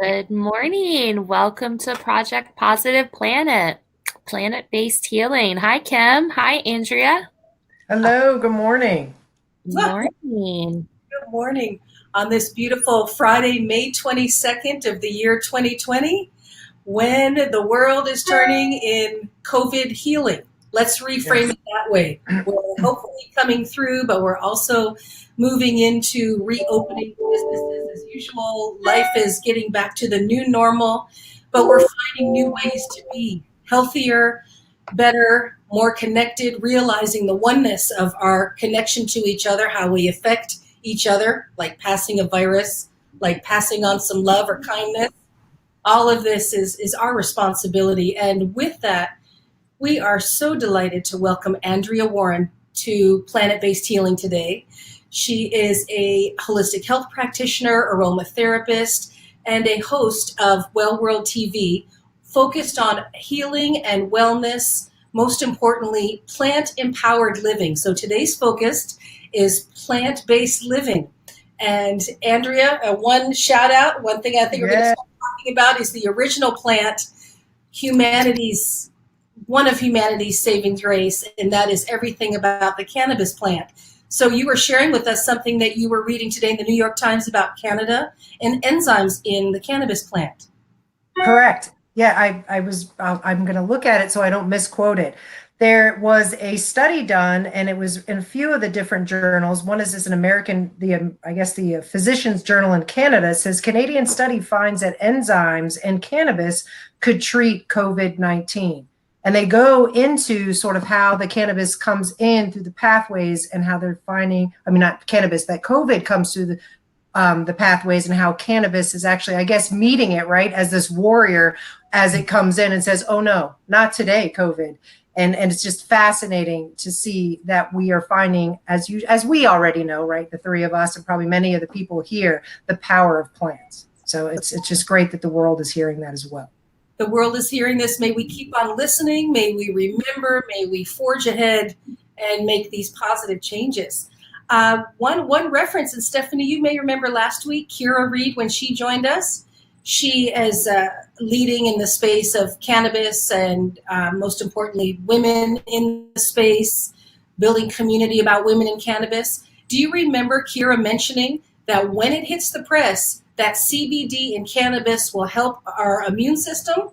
Good morning. Welcome to Project Positive Planet, Planet-Based Healing. Hi, Kim. Hi, Andrea. Hello, good morning. Morning. Good morning on this beautiful Friday, May 22nd of the year 2020, when the world is turning in COVID healing. Let's reframe Yes. it that way. We're hopefully coming through, but we're also moving into reopening businesses as usual. Life is getting back to the new normal, but we're finding new ways to be healthier, better, more connected, realizing the oneness of our connection to each other, how we affect each other, like passing a virus, like passing on some love or kindness. All of this is our responsibility. And with that, we are so delighted to welcome Andrea Warren to Planet-Based Healing today. She is a holistic health practitioner, aromatherapist, and a host of Well World TV, focused on healing and wellness, most importantly, plant-empowered living. So today's focus is plant-based living. And Andrea, one shout out, one thing I think we're going to Yeah. start talking about is the original plant, humanity's one of humanity's saving grace, and that is everything about the cannabis plant. So you were sharing with us something that you were reading today in the New York Times about Canada and enzymes in the cannabis plant. Correct. Yeah, I'm going to look at it so I don't misquote it. There was a study done, and it was in a few of the different journals. One is an American, I guess the Physicians Journal in Canada says Canadian study finds that enzymes in cannabis could treat COVID-19. And they go into sort of how the cannabis comes in through the pathways and how they're finding, I mean, not cannabis, that COVID comes through the pathways and how cannabis is actually, I guess, meeting it, right, as this warrior as it comes in and says, oh, no, not today, COVID. And it's just fascinating to see that we are finding, as we already know, right, the three of us and probably many of the people here, the power of plants. So it's just great that the world is hearing that as well. The world is hearing this. May we keep on listening. May we remember. May we forge ahead and make these positive changes. One reference, and Stephanie, you may remember last week, Kira Reed, when she joined us, she is leading in the space of cannabis and most importantly, women in the space, building community about women in cannabis. Do you remember Kira mentioning that when it hits the press, that CBD in cannabis will help our immune system?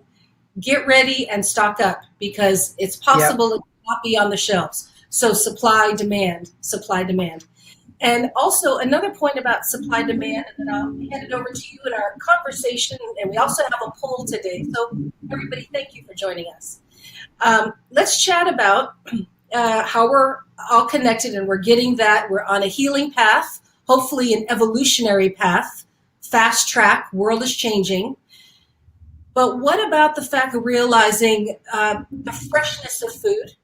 Get ready and stock up because it's possible it will not be on the shelves. So supply, demand, supply, demand. And also another point about supply demand, and then I'll hand it over to you in our conversation. And we also have a poll today. So everybody, thank you for joining us. Let's chat about how we're all connected and we're getting that. We're on a healing path, hopefully an evolutionary path, fast track, world is changing. But what about the fact of realizing the freshness of food,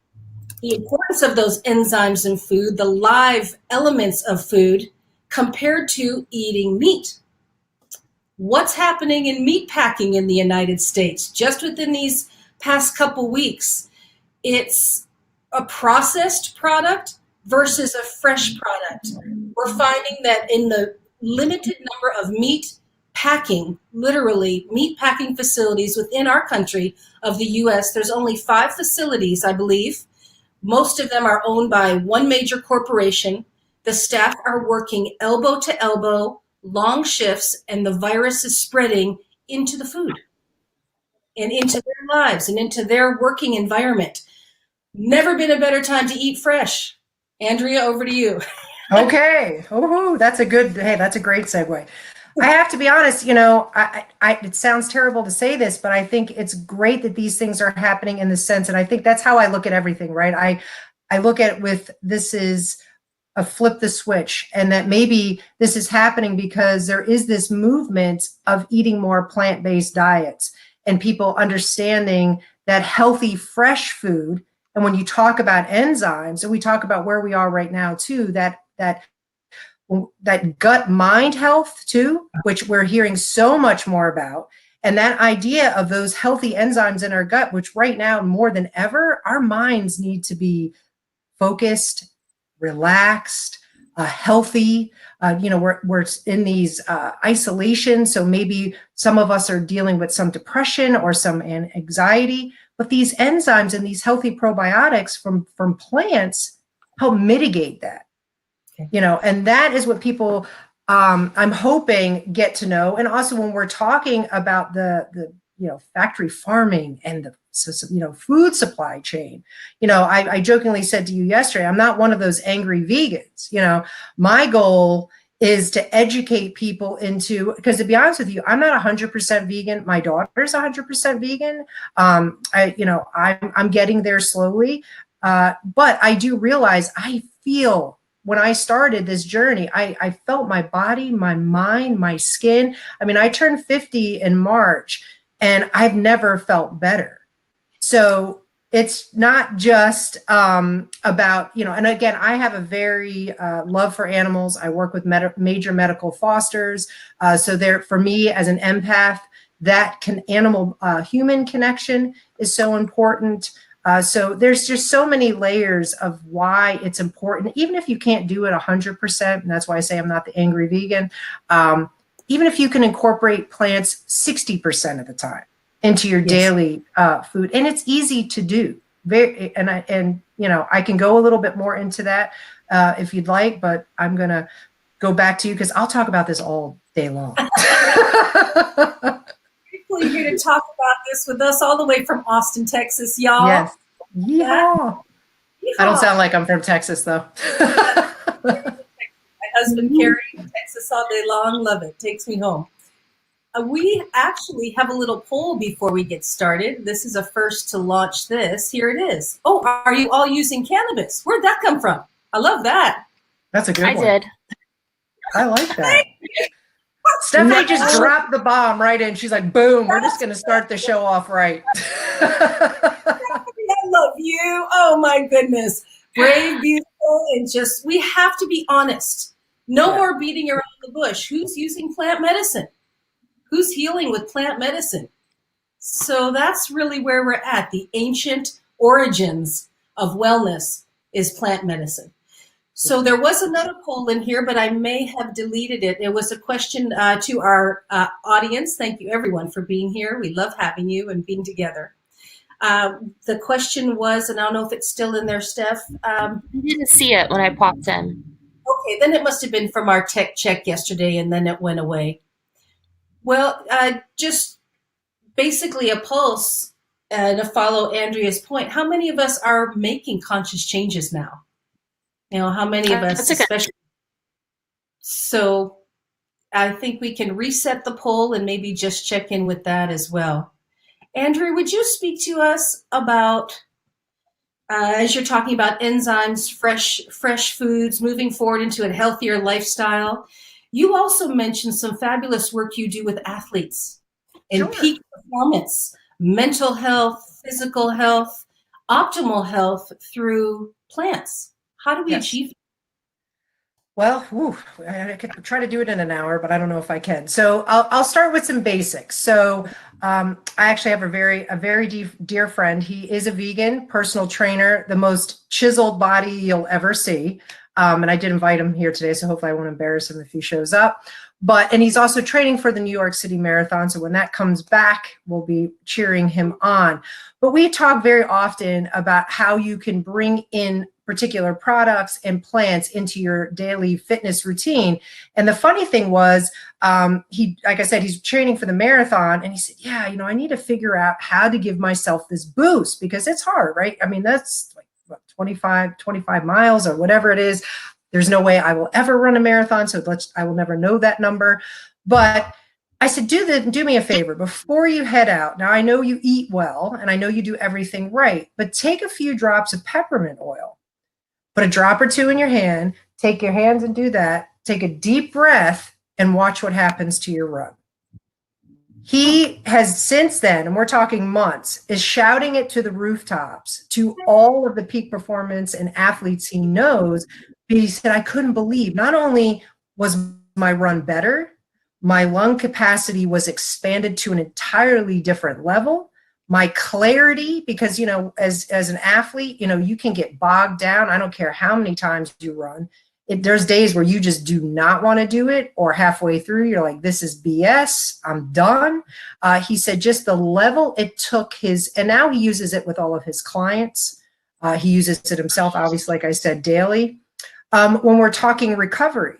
the importance of those enzymes in food, the live elements of food compared to eating meat? What's happening in meat packing in the United States just within these past couple weeks? It's a processed product versus a fresh product. We're finding that in the limited number of meat packing, literally meat packing facilities within our country of the US, there's only 5 facilities, I believe. Most of them are owned by one major corporation. The staff are working elbow to elbow, long shifts, and the virus is spreading into the food and into their lives and into their working environment. Never been a better time to eat fresh. Andrea, over to you. Okay. Oh, that's a great segue. I have to be honest, it sounds terrible to say this, but I think it's great that these things are happening in the sense, and I think that's how I look at everything, right? I look at it with this is a flip the switch, and that maybe this is happening because there is this movement of eating more plant-based diets and people understanding that healthy, fresh food. And when you talk about enzymes, and we talk about where we are right now too, that gut mind health too, which we're hearing so much more about. And that idea of those healthy enzymes in our gut, which right now more than ever, our minds need to be focused, relaxed, healthy. We're in these isolation, so maybe some of us are dealing with some depression or some anxiety. But these enzymes and these healthy probiotics from plants help mitigate that. Okay. And that is what people, I'm hoping, get to know. And also when we're talking about the factory farming and the food supply chain, I jokingly said to you yesterday, I'm not one of those angry vegans. My goal is to educate people into, because to be honest with you, I'm not 100% vegan. My daughter's 100% vegan. I'm getting there slowly. But I do realize when I started this journey, I felt my body, my mind, my skin. I mean, I turned 50 in March and I've never felt better. So it's not just about, and again, I have a very love for animals. I work with major medical fosters. So for me as an empath, that animal human connection is so important. So there's just so many layers of why it's important, even if you can't do it 100%. And that's why I say I'm not the angry vegan. Even if you can incorporate plants 60% of the time into your daily food, and it's easy to do. I can go a little bit more into that if you'd like, but I'm gonna go back to you because I'll talk about this all day long. You're here to talk about this with us all the way from Austin, Texas, y'all. Yes. Yeehaw. I don't sound like I'm from Texas, though. My husband, Carrie, Texas all day long. Love it. Takes me home. We actually have a little poll before we get started. This is a first to launch this. Here it is. Oh, are you all using cannabis? Where'd that come from? I love that. That's a good one. I did. I like that. Stephanie just dropped the bomb right in. She's like, boom, we're just going to start the show off right. I love you. Oh, my goodness. Brave, beautiful, and we have to be honest. No more beating around the bush. Who's using plant medicine? Who's healing with plant medicine? So that's really where we're at. The ancient origins of wellness is plant medicine. So there was another poll in here, but I may have deleted it. It was a question to our audience. Thank you, everyone, for being here. We love having you and being together. The question was, and I don't know if it's still in there, Steph. I didn't see it when I popped in. Okay, then it must have been from our tech check yesterday, and then it went away. Well, just basically a pulse to follow Andrea's point. How many of us are making conscious changes now? How many of us, especially? So I think we can reset the poll and maybe just check in with that as well. Andrea, would you speak to us about, as you're talking about enzymes, fresh foods, moving forward into a healthier lifestyle? You also mentioned some fabulous work you do with athletes in peak performance, mental health, physical health, optimal health through plants. How do we achieve it? Well, I could try to do it in an hour, but I don't know if I can. So I'll start with some basics. So I actually have a very dear friend. He is a vegan personal trainer, the most chiseled body you'll ever see. And I did invite him here today, so hopefully I won't embarrass him if he shows up. And he's also training for the New York City Marathon. So when that comes back, we'll be cheering him on. But we talk very often about how you can bring in particular products and plants into your daily fitness routine. And the funny thing was, like I said, he's training for the marathon, and he said, I need to figure out how to give myself this boost because it's hard, right? I mean, that's like what, 25 miles or whatever it is. There's no way I will ever run a marathon, so I will never know that number. But I said, do me a favor before you head out. Now, I know you eat well, and I know you do everything right, but take a few drops of peppermint oil. Put a drop or two in your hand, take your hands and do that, take a deep breath, and watch what happens to your run. He has since then, and we're talking months, is shouting it to the rooftops to all of the peak performance and athletes he knows. He said, I couldn't believe, not only was my run better, my lung capacity was expanded to an entirely different level. My clarity, because, as an athlete, you can get bogged down. I don't care how many times you run. there's days where you just do not want to do it, or halfway through you're like, this is BS, I'm done. He said just the level it took and now he uses it with all of his clients. He uses it himself, obviously, like I said, daily. When we're talking recovery,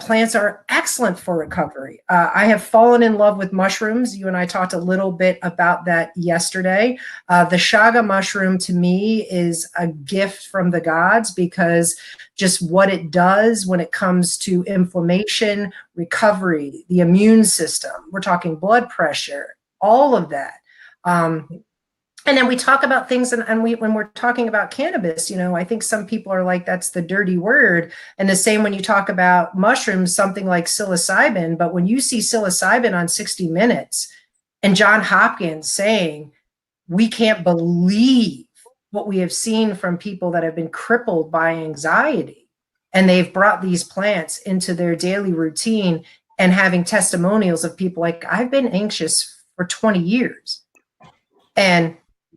plants are excellent for recovery. I have fallen in love with mushrooms. You and I talked a little bit about that yesterday. The shaga mushroom to me is a gift from the gods, because just what it does when it comes to inflammation, recovery, the immune system, we're talking blood pressure, all of that. And then we talk about things, and when we're talking about cannabis, I think some people are like, that's the dirty word. And the same when you talk about mushrooms, something like psilocybin. But when you see psilocybin on 60 Minutes and John Hopkins saying, we can't believe what we have seen from people that have been crippled by anxiety, and they've brought these plants into their daily routine, and having testimonials of people like, I've been anxious for 20 years. And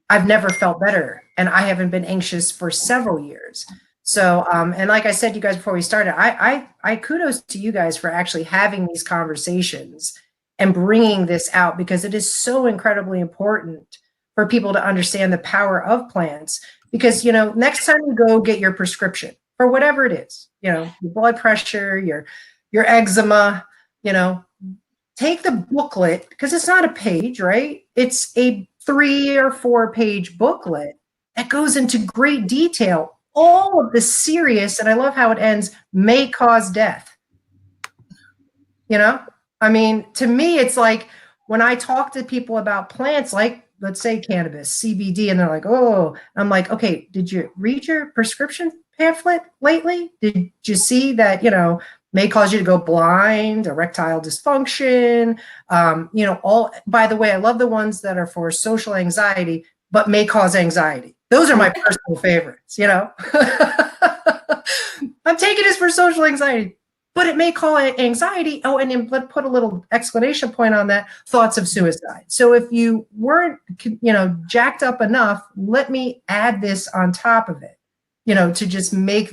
I've never felt better, and I haven't been anxious for several years. So, and like I said, you guys, before we started, I kudos to you guys for actually having these conversations and bringing this out, because it is so incredibly important for people to understand the power of plants. Because, next time you go get your prescription for whatever it is, your blood pressure, your eczema, take the booklet, because it's not a page, right? It's a 3 or 4 page booklet that goes into great detail. All of the serious, and I love how it ends, may cause death. I mean, to me, it's like when I talk to people about plants, like let's say cannabis, CBD, and they're like, oh, I'm like, okay, did you read your prescription pamphlet lately? Did you see that, may cause you to go blind, erectile dysfunction, all, by the way, I love the ones that are for social anxiety, but may cause anxiety. Those are my personal favorites, I'm taking this for social anxiety, but it may cause anxiety. Oh, and then let's put a little exclamation point on that, thoughts of suicide. So if you weren't, jacked up enough, let me add this on top of it, to just make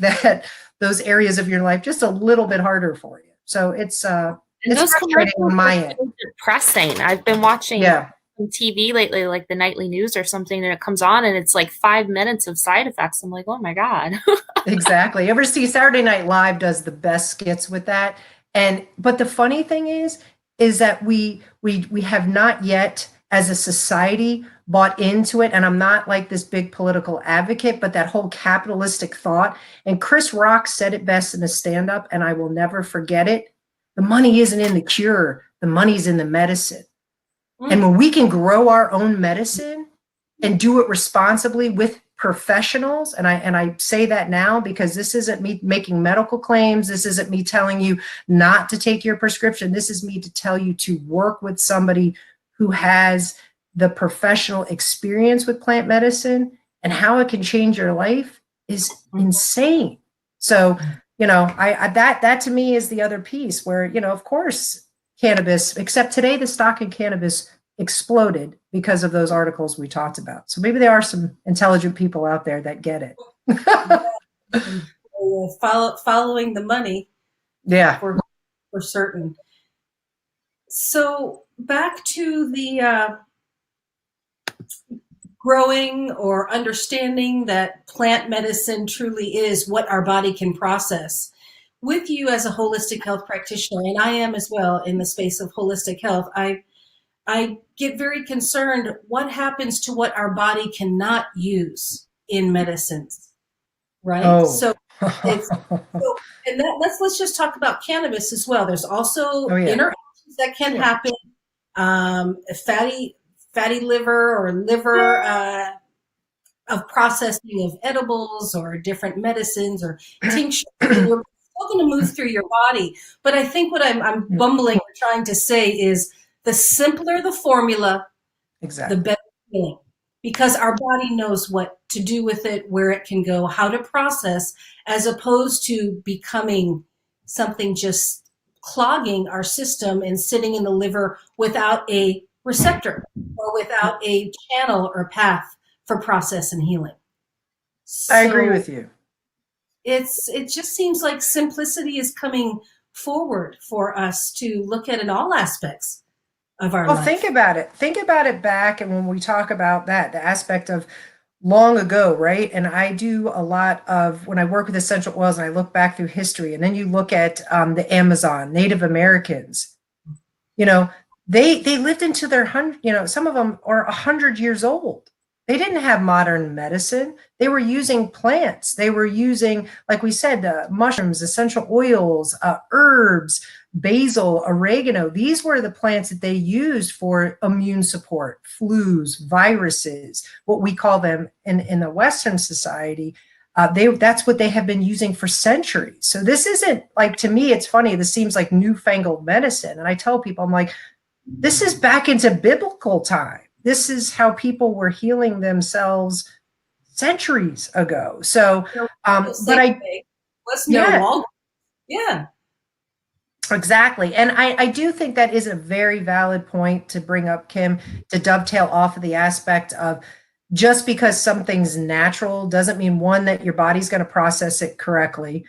those areas of your life just a little bit harder for you. So it's frustrating on my end. Depressing. I've been watching TV lately, like the nightly news or something, and it comes on and it's like 5 minutes of side effects. I'm like, oh my God. Exactly. You ever see Saturday Night Live does the best skits with that? But the funny thing is that we have not yet, as a society, bought into it. And I'm not like this big political advocate, but that whole capitalistic thought. And Chris Rock said it best in a stand-up, and I will never forget it. The money isn't in the cure. The money's in the medicine. And when we can grow our own medicine and do it responsibly with professionals, and I say that now because this isn't me making medical claims. This isn't me telling you not to take your prescription. This is me to tell you to work with somebody who has the professional experience with plant medicine, and how it can change your life is insane. So, that to me is the other piece where, of course, cannabis, except today the stock in cannabis exploded because of those articles we talked about. So maybe there are some intelligent people out there that get it. Following the money. Yeah. For certain. So back to the growing or understanding that plant medicine truly is what our body can process. With you as a holistic health practitioner, and I am as well in the space of holistic health, I get very concerned what happens to what our body cannot use in medicines, right? Oh. So and let's just talk about cannabis as well. There's also interactions that can happen. Fatty liver or liver of processing of edibles or different medicines or tinctures. You're still going to move through your body. But I think what I'm bumbling or trying to say is the simpler the formula, the better feeling. Because our body knows what to do with it, where it can go, how to process, as opposed to becoming something just clogging our system and sitting in the liver without a receptor or without a channel or path for process and healing. So I agree with you. it just seems like simplicity is coming forward for us to look at in all aspects of our life. Think about it. Think about it back. And when we talk about that, the aspect of long ago, right? And I do a lot of, when I work with essential oils and I look back through history, and then you look at the Amazon, Native Americans, they lived into their some of them are 100 years old. They didn't have modern medicine. They were using plants. They were using, like we said, mushrooms, essential oils, herbs, basil, oregano. These were the plants that they used for immune support, flus, viruses, what we call them in the Western society. That's what they have been using for centuries. So this isn't like, to me, it's funny. This seems like newfangled medicine. And I tell people, I'm like, this is back into biblical time. This is how people were healing themselves centuries ago. So, yeah, exactly. And I do think that is a very valid point to bring up, Kim, to dovetail off of the aspect of just because something's natural doesn't mean, one, that your body's going to process it correctly.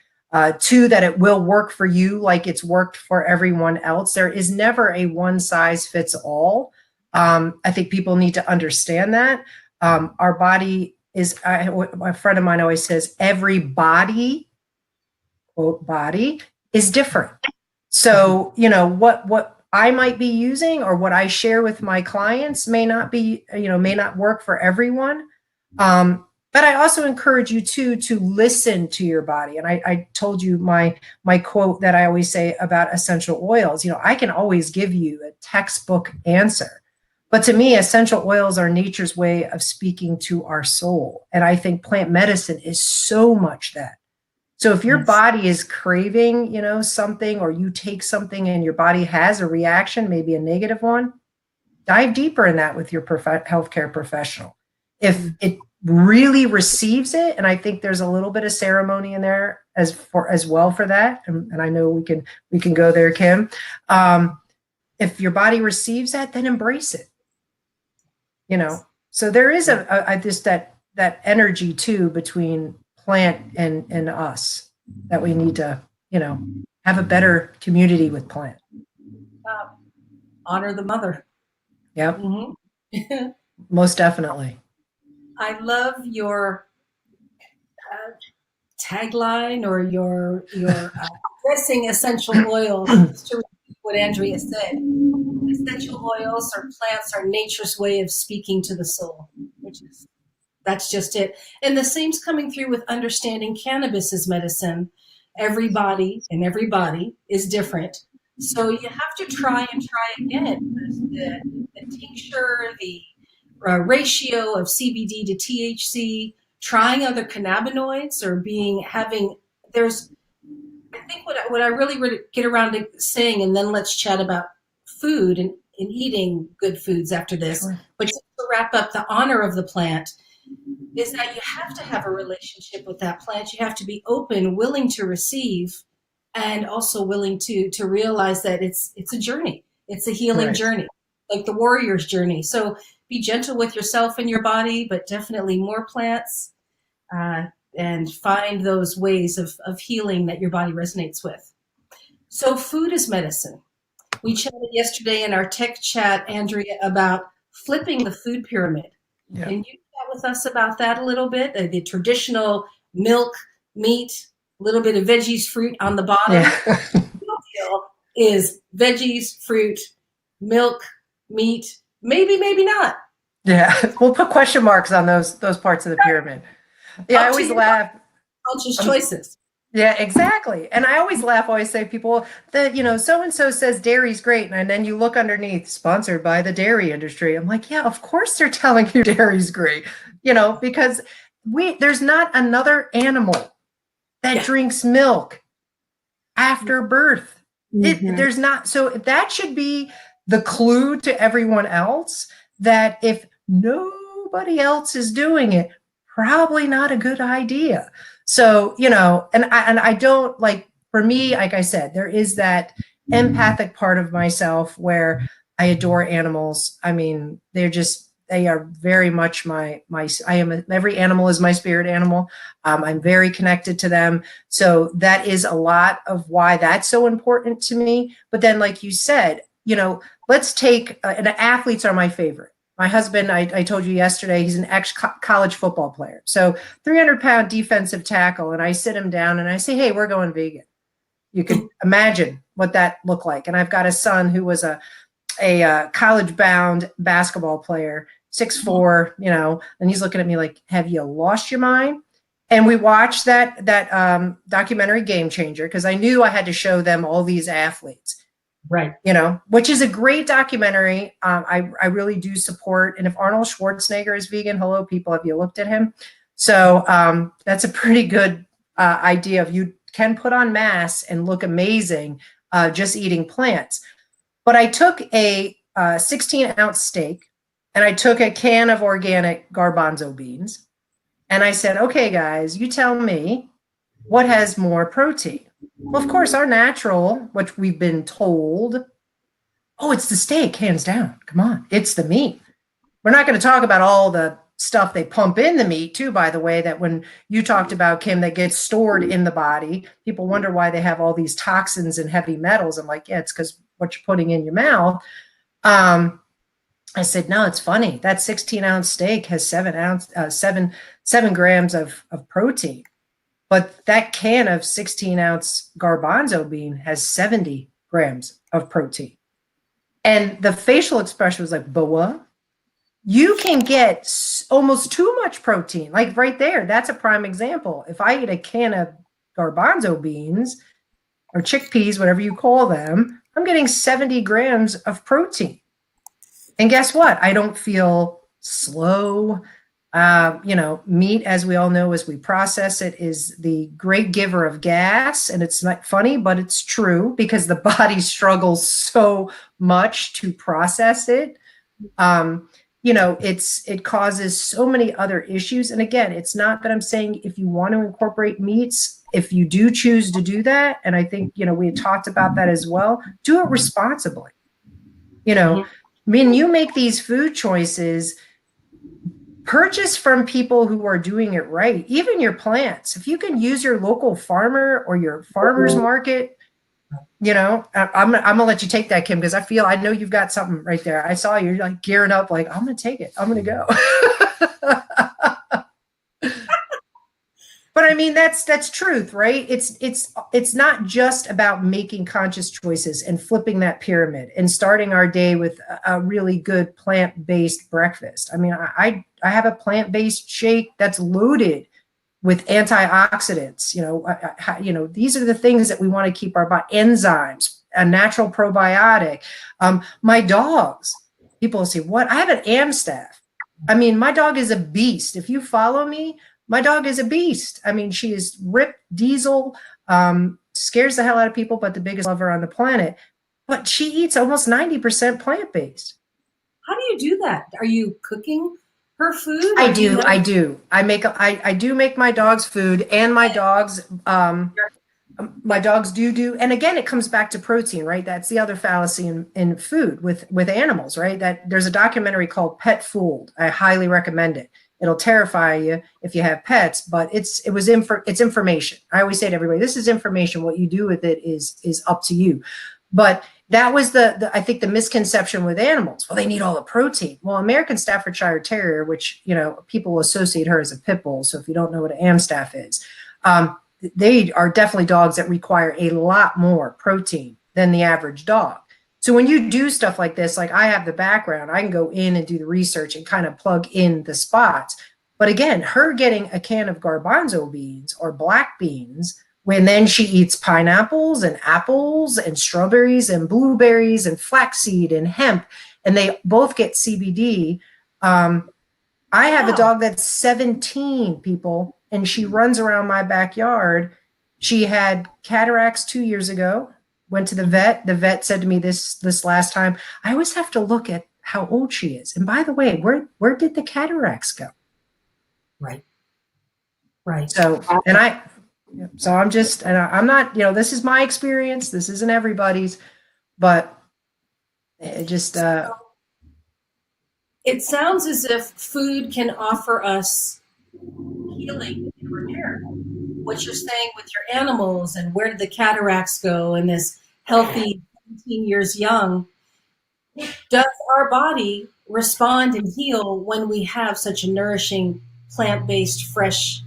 Two, that it will work for you like it's worked for everyone else. There is never a one size fits all. I think people need to understand that. Our body is, a friend of mine always says, every body, quote, body is different. So, what I might be using or what I share with my clients may not work for everyone. But I also encourage you to listen to your body. And I told you my quote that I always say about essential oils. I can always give you a textbook answer. But to me, essential oils are nature's way of speaking to our soul. And I think plant medicine is so much that. So if your body is craving, something, or you take something and your body has a reaction, maybe a negative one, dive deeper in that with your healthcare professional. If it really receives it, and I think there's a little bit of ceremony in there as well for that, and I know we can go there, Kim. If your body receives that, then embrace it. So there is just that energy too between plant and us that we need to, have a better community with plant. Honor the mother. Yep. Most definitely. I love your tagline or your dressing essential oils. To repeat what Andrea said, essential oils or plants are nature's way of speaking to the soul, that's just it. And the same's coming through with understanding cannabis as medicine. Everybody is different. So you have to try and try again. The tincture, the ratio of CBD to THC, trying other cannabinoids, or I think what I really get around to saying, and then let's chat about food and eating good foods after this. Sure. But just to wrap up, the honor of the plant is that you have to have a relationship with that plant. You have to be open, willing to receive, and also willing to realize that it's a journey. It's a healing journey, like the warrior's journey. So be gentle with yourself and your body, but definitely more plants, and find those ways of healing that your body resonates with. So food is medicine. We chatted yesterday in our tech chat, Andrea, about flipping the food pyramid. Yeah. Can you chat with us about that a little bit? The traditional milk, meat, a little bit of veggies, fruit on the bottom. Yeah. The deal is veggies, fruit, milk, meat, maybe not. Yeah, we'll put question marks on those parts of the pyramid. Yeah, I always laugh. Conscious choices. Yeah, exactly. And I always laugh, always say people that, so-and-so says dairy's great. And then you look underneath, sponsored by the dairy industry. I'm like, yeah, of course they're telling you dairy's great, because there's not another animal that drinks milk after birth. There's not. So that should be the clue to everyone else that if nobody else is doing it, probably not a good idea. So, and I don't for me, like I said, there is that empathic part of myself where I adore animals. I mean, they're they are very much every animal is my spirit animal. I'm very connected to them. So that is a lot of why that's so important to me. But then, like you said, let's take, and athletes are my favorite. My husband, I told you yesterday, he's an ex-college football player. So 300-pound defensive tackle. And I sit him down and I say, hey, we're going vegan. You could imagine what that looked like. And I've got a son who was a college-bound basketball player, 6'4", and he's looking at me like, have you lost your mind? And we watched that documentary Game Changer, because I knew I had to show them all these athletes. Right. Which is a great documentary. I really do support. And if Arnold Schwarzenegger is vegan, hello, people, have you looked at him? So that's a pretty good idea of you can put on mass and look amazing just eating plants. But I took a 16-ounce steak and I took a can of organic garbanzo beans. And I said, okay, guys, you tell me what has more protein. Well, of course, our natural, which we've been told, oh, it's the steak, hands down. Come on, it's the meat. We're not going to talk about all the stuff they pump in the meat, too, by the way, that when you talked about, Kim, that gets stored in the body. People wonder why they have all these toxins and heavy metals. I'm like, yeah, it's because what you're putting in your mouth. I said, no, it's funny. That 16-ounce steak has 7 grams of protein. But that can of 16-ounce garbanzo bean has 70 grams of protein. And the facial expression was like, boa. You can get almost too much protein. Like right there, that's a prime example. If I eat a can of garbanzo beans or chickpeas, whatever you call them, I'm getting 70 grams of protein. And guess what? I don't feel slow. Meat, as we all know, as we process it, is the great giver of gas. And it's not funny, but it's true, because the body struggles so much to process it. It causes so many other issues. And again, it's not that I'm saying if you want to incorporate meats, if you do choose to do that, and I think, we had talked about that as well, do it responsibly. When you make these food choices, purchase from people who are doing it right. Even your plants, if you can use your local farmer or your farmer's market, I'm gonna let you take that, Kim, because I know you've got something right there. I saw you're like gearing up, like, I'm gonna take it. I'm gonna go. But I mean, that's truth, right? It's not just about making conscious choices and flipping that pyramid and starting our day with a really good plant-based breakfast. I mean, I have a plant-based shake that's loaded with antioxidants. These are the things that we want to keep our body, enzymes, a natural probiotic. My dogs, people say, what? I have an Amstaff. I mean, my dog is a beast. If you follow me, my dog is a beast. I mean, she is ripped diesel, scares the hell out of people, but the biggest lover on the planet. But she eats almost 90% plant-based. How do you do that? Are you cooking her food? I do. I do make my dog's food, and my dogs do. And again, it comes back to protein, right? That's the other fallacy in food with animals, right? That there's a documentary called Pet Fooled. I highly recommend it. It'll terrify you if you have pets, but it's information. I always say to everybody, this is information. What you do with it is up to you. But that was I think the misconception with animals. Well, they need all the protein. Well, American Staffordshire Terrier, which people associate her as a pit bull. So if you don't know what an Amstaff is, they are definitely dogs that require a lot more protein than the average dog. So when you do stuff like this, like I have the background, I can go in and do the research and kind of plug in the spots. But again, her getting a can of garbanzo beans or black beans, when then she eats pineapples and apples and strawberries and blueberries and flaxseed and hemp, and they both get CBD. I have a dog that's 17, people, and she runs around my backyard. She had cataracts 2 years ago. Went to the vet. The vet said to me this last time, I always have to look at how old she is. And by the way, where did the cataracts go? Right. So, I'm not, this is my experience. This isn't everybody's, but it just, It sounds as if food can offer us healing and repair. What you're saying with your animals and where did the cataracts go and this healthy 17 years young, does our body respond and heal when we have such a nourishing plant-based fresh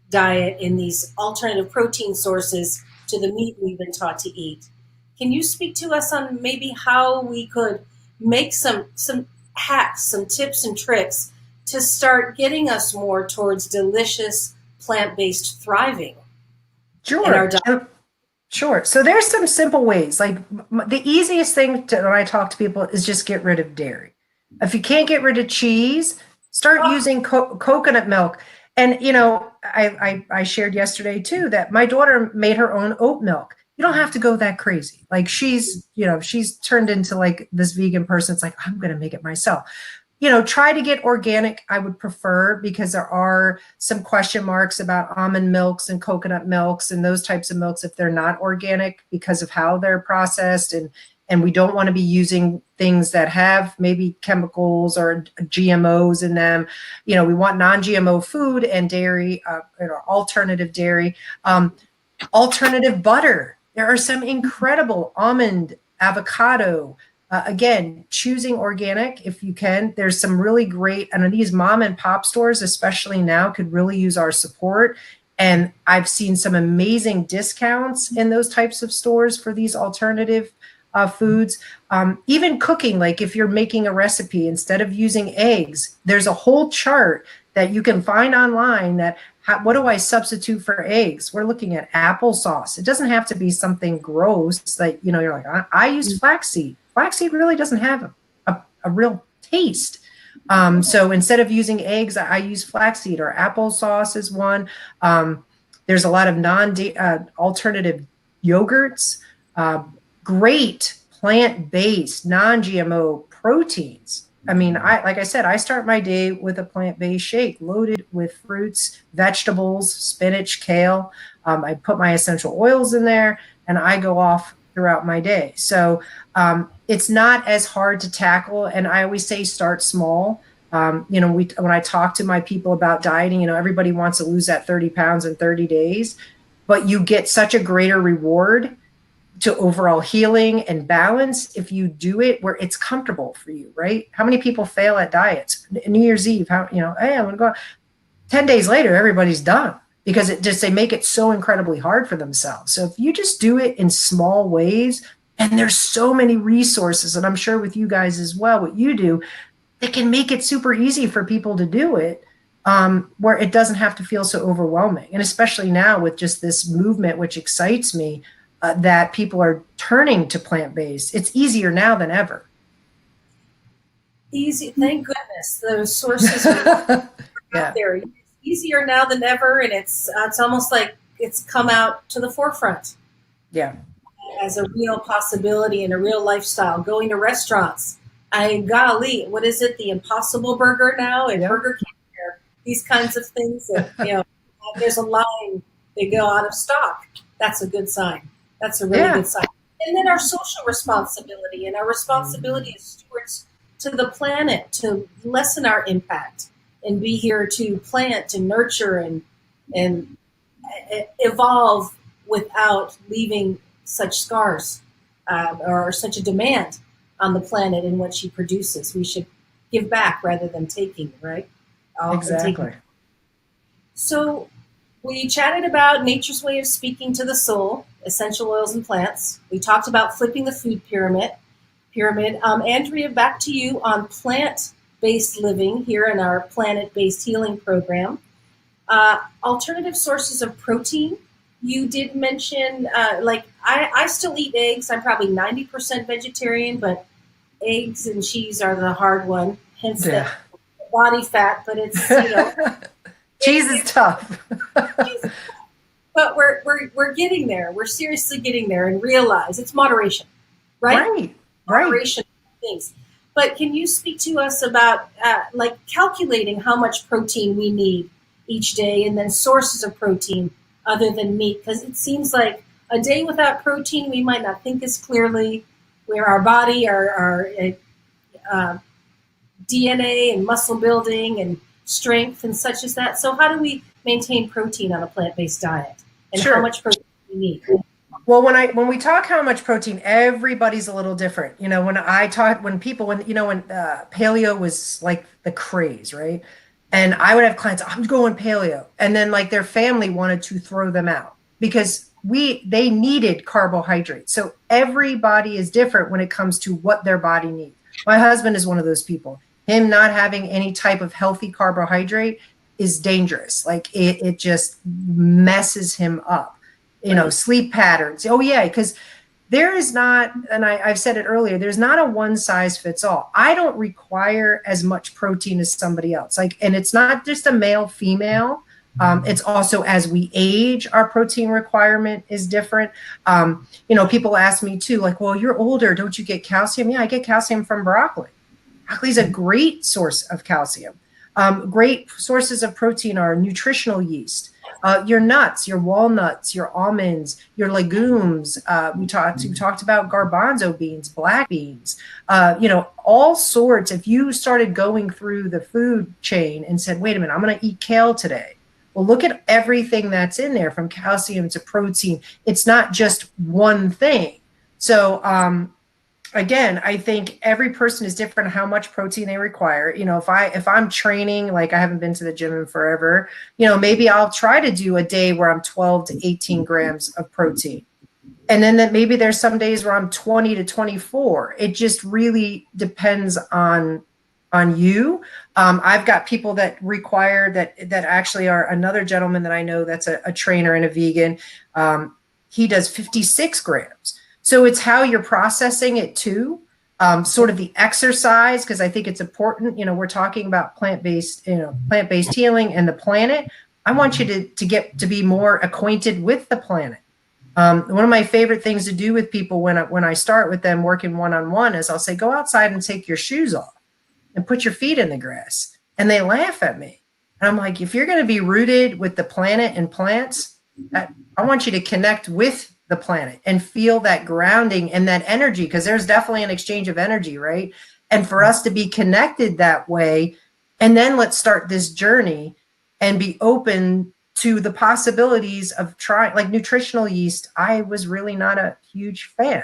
diet in these alternative protein sources to the meat we've been taught to eat? Can you speak to us on maybe how we could make some hacks, some tips and tricks to start getting us more towards delicious plant-based thriving in our diet? Sure. So there's some simple ways. Like the easiest thing when I talk to people is just get rid of dairy. If you can't get rid of cheese, start using coconut milk. And I shared yesterday too that my daughter made her own oat milk. You don't have to go that crazy. Like she's turned into like this vegan person. It's like, I'm going to make it myself. Try to get organic, I would prefer, because there are some question marks about almond milks and coconut milks and those types of milks if they're not organic because of how they're processed. And we don't want to be using things that have maybe chemicals or GMOs in them. We want non-GMO food and dairy, alternative dairy, alternative butter. There are some incredible almond, avocado. Again, choosing organic if you can. There's some really great, and these mom and pop stores, especially now, could really use our support. And I've seen some amazing discounts in those types of stores for these alternative foods. Even cooking, like if you're making a recipe, instead of using eggs, there's a whole chart that you can find online that what do I substitute for eggs? We're looking at applesauce. It doesn't have to be something gross that, you're like, I use flaxseed. Flaxseed really doesn't have a real taste. So instead of using eggs, I use flaxseed, or applesauce is one. There's a lot of alternative yogurts, great plant-based, non-GMO proteins. I mean, like I said, I start my day with a plant-based shake loaded with fruits, vegetables, spinach, kale. I put my essential oils in there, and I go off throughout my day. So it's not as hard to tackle. And I always say start small. When I talk to my people about dieting, everybody wants to lose that 30 pounds in 30 days, but you get such a greater reward to overall healing and balance if you do it where it's comfortable for you, right? How many people fail at diets? New Year's Eve, hey, I'm gonna go. 10 days later, everybody's done because they make it so incredibly hard for themselves. So if you just do it in small ways, and there's so many resources, and I'm sure with you guys as well, what you do, it can make it super easy for people to do it, where it doesn't have to feel so overwhelming. And especially now with just this movement, which excites me, that people are turning to plant-based. It's easier now than ever. Easy, thank goodness. Those sources are out there. It's easier now than ever, and it's almost like it's come out to the forefront. Yeah. As a real possibility and a real lifestyle. Going to restaurants. Golly, what is it? The Impossible Burger now and Burger King. These kinds of things that, there's a line, they go out of stock. That's a good sign. That's a really good sign. And then our social responsibility and our responsibility as stewards to the planet to lessen our impact and be here to plant and nurture and evolve without leaving such scars or such a demand on the planet and what she produces. We should give back rather than taking, right? Exactly. So we chatted about nature's way of speaking to the soul, essential oils and plants. We talked about flipping the food pyramid. Andrea, back to you on plant-based living here in our planet-based healing program. Alternative sources of protein. You did mention, I still eat eggs. I'm probably 90% vegetarian, but eggs and cheese are the hard one. Hence the body fat, but it's, cheese is tough. But we're getting there. We're seriously getting there, and realize it's moderation, right? Moderation of things. But can you speak to us about calculating how much protein we need each day, and then sources of protein other than meat? Because it seems like a day without protein, we might not think as clearly. Where our body, our DNA and muscle building and strength and such as that. So how do we maintain protein on a plant-based diet, and how much protein do we need? Well, when we talk how much protein, everybody's a little different. You know, when paleo was like the craze, right? And I would have clients, I'm going paleo. And then like their family wanted to throw them out because they needed carbohydrates. So everybody is different when it comes to what their body needs. My husband is one of those people. Him not having any type of healthy carbohydrate is dangerous. Like it just messes him up. You know, sleep patterns. Oh yeah, because there is not, and I've said it earlier, there's not a one size fits all. I don't require as much protein as somebody else. Like, and it's not just a male, female. It's also as we age, our protein requirement is different. You know, people ask me too, like, well, you're older, don't you get calcium? Yeah, I get calcium from broccoli. Broccoli is a great source of calcium. Great sources of protein are nutritional yeast. Your nuts, your walnuts, your almonds, your legumes. We talked about garbanzo beans, black beans, you know, all sorts. If you started going through the food chain and said, wait a minute, I'm going to eat kale today. Well, look at everything that's in there from calcium to protein. It's not just one thing. So, again, I think every person is different how much protein they require. You know, if I'm training, like I haven't been to the gym in forever, you know, maybe I'll try to do a day where I'm 12 to 18 grams of protein. And then that maybe there's some days where I'm 20 to 24. It just really depends on you. I've got people that require that actually are another gentleman that I know that's a trainer and a vegan. He does 56 grams. So it's how you're processing it too. Sort of the exercise, because I think it's important. You know, we're talking about plant-based healing and the planet. I want you to get to be more acquainted with the planet. One of my favorite things to do with people when I start with them working one-on-one is I'll say, go outside and take your shoes off and put your feet in the grass. And they laugh at me. And I'm like, if you're going to be rooted with the planet and plants, I want you to connect with the planet and feel that grounding and that energy, because there's definitely an exchange of energy, right? And for us to be connected that way, and then let's start this journey and be open to the possibilities of trying, like nutritional yeast. I was really not a huge fan,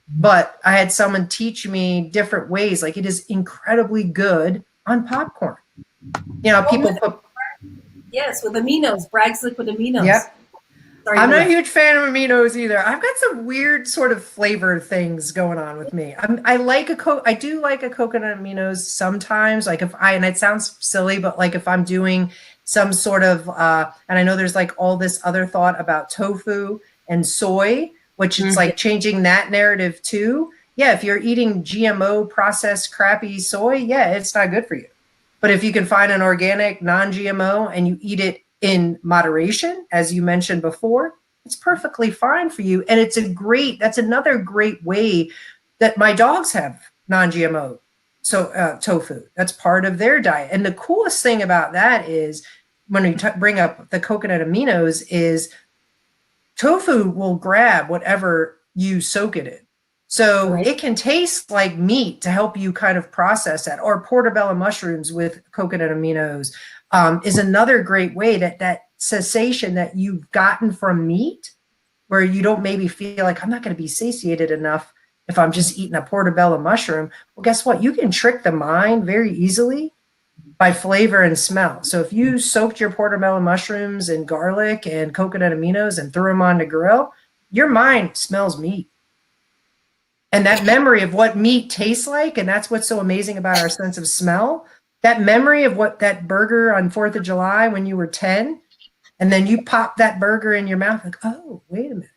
but I had someone teach me different ways. Like it is incredibly good on popcorn. You know, people put. Yes, with aminos, Bragg's liquid aminos. Yep. I'm not a huge fan of aminos either. I've got some weird sort of flavor things going on with me. I do like a coconut aminos sometimes. Like and it sounds silly, but like if I'm doing some sort of, and I know there's like all this other thought about tofu and soy, which it's like changing that narrative too. Yeah, if you're eating GMO processed crappy soy, yeah, it's not good for you. But if you can find an organic non-GMO and you eat it in moderation, as you mentioned before, it's perfectly fine for you. And that's another great way that my dogs have non-GMO tofu. That's part of their diet. And the coolest thing about that is when we bring up the coconut aminos is tofu will grab whatever you soak it in. So it can taste like meat to help you kind of process that. Or portobello mushrooms with coconut aminos is another great way that cessation that you've gotten from meat, where you don't maybe feel like I'm not going to be satiated enough if I'm just eating a portobello mushroom. Well, guess what? You can trick the mind very easily by flavor and smell. So if you soaked your portobello mushrooms in garlic and coconut aminos and threw them on the grill, your mind smells meat. And that memory of what meat tastes like, and that's what's so amazing about our sense of smell, that memory of what that burger on 4th of July when you were 10, and then you pop that burger in your mouth, like, oh, wait a minute.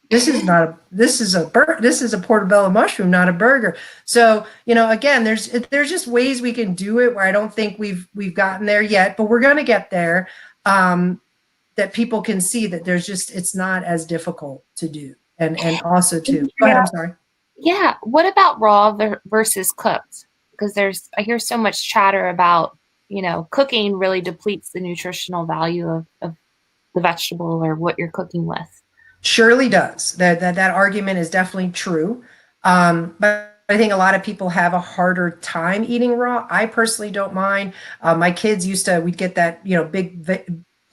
This is a portobello mushroom, not a burger. So, you know, again, there's just ways we can do it where I don't think we've gotten there yet, but we're going to get there, that people can see that it's not as difficult to do. And also too, go ahead, I'm sorry. Yeah. What about raw versus cooked? Because I hear so much chatter about, you know, cooking really depletes the nutritional value of the vegetable or what you're cooking with. Surely does. That argument is definitely true. But I think a lot of people have a harder time eating raw. I personally don't mind. My kids we'd get that, big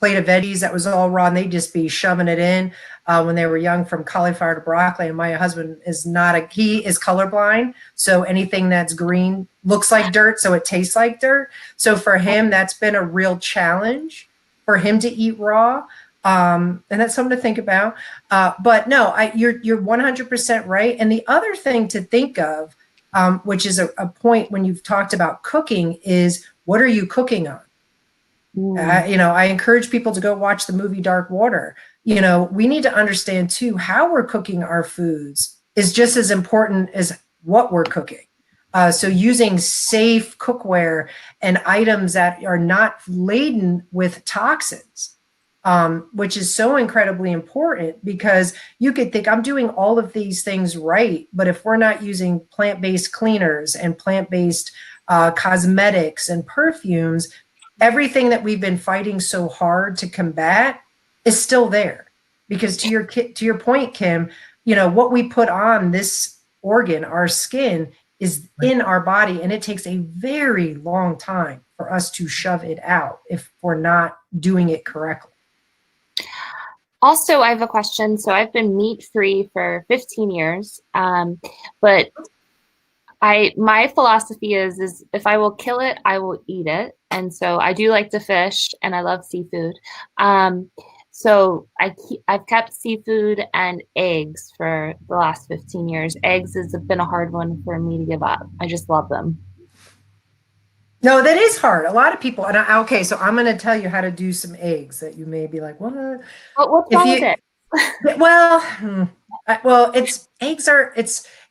plate of veggies that was all raw, and they'd just be shoving it in when they were young, from cauliflower to broccoli. And my husband is he is colorblind. So anything that's green looks like dirt, so it tastes like dirt. So for him, that's been a real challenge for him to eat raw. And that's something to think about. But no, you're 100% right. And the other thing to think of, which is a point when you've talked about cooking, is what are you cooking on? I encourage people to go watch the movie Dark Water. We need to understand too, how we're cooking our foods is just as important as what we're cooking. So using safe cookware and items that are not laden with toxins, which is so incredibly important, because you could think I'm doing all of these things right, but if we're not using plant-based cleaners and plant-based cosmetics and perfumes, everything that we've been fighting so hard to combat is still there. Because to your point, Kim, what we put on this organ, our skin, is in our body, and it takes a very long time for us to shove it out if we're not doing it correctly. Also, I have a question. So I've been meat-free for 15 years, but my philosophy is if I will kill it, I will eat it. And so I do like to fish, and I love seafood. So I've kept seafood and eggs for the last 15 years. Eggs has been a hard one for me to give up. I just love them. No, that is hard. A lot of people, and okay, so I'm going to tell you how to do some eggs that you may be like, what? What's wrong with it?